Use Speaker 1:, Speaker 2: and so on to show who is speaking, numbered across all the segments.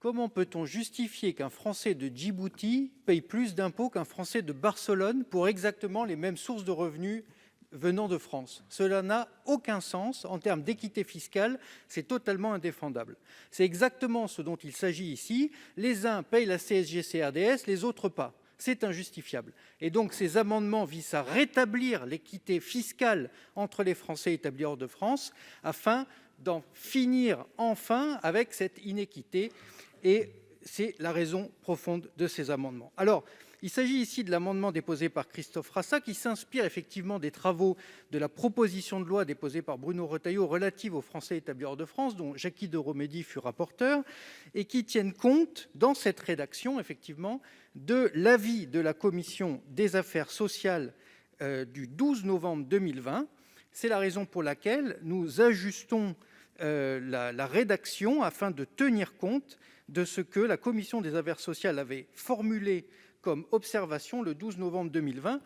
Speaker 1: comment peut-on justifier qu'un Français de Djibouti paye plus d'impôts qu'un Français de Barcelone pour exactement les mêmes sources de revenus venant de France? Cela n'a aucun sens en termes d'équité fiscale, c'est totalement indéfendable. C'est exactement ce dont il s'agit ici. Les uns payent la CSG-CRDS, les autres pas. C'est injustifiable. Et donc ces amendements visent à rétablir l'équité fiscale entre les Français établis hors de France afin d'en finir enfin avec cette inéquité. Et c'est la raison profonde de ces amendements. Alors, il s'agit ici de l'amendement déposé par Christophe Rassa, qui s'inspire effectivement des travaux de la proposition de loi déposée par Bruno Retailleau relative aux Français établis hors de France, dont Jacky Deromedi fut rapporteur, et qui tiennent compte, dans cette rédaction, effectivement, de l'avis de la commission des affaires sociales du 12 novembre 2020. C'est la raison pour laquelle nous ajustons la rédaction afin de tenir compte de ce que la commission des affaires sociales avait formulé comme observation le 12 novembre 2020.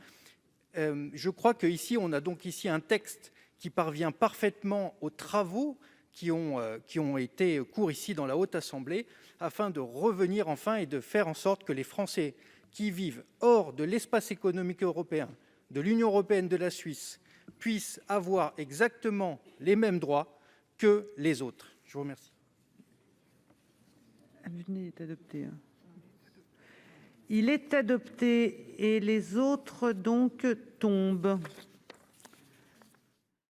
Speaker 1: Je crois qu'ici, on a donc un texte qui parvient parfaitement aux travaux qui ont été courts ici dans la Haute Assemblée, afin de revenir enfin et de faire en sorte que les Français qui vivent hors de l'espace économique européen, de l'Union européenne, de la Suisse, puissent avoir exactement les mêmes droits que les autres. Je vous remercie.
Speaker 2: Il est adopté et les autres donc tombent.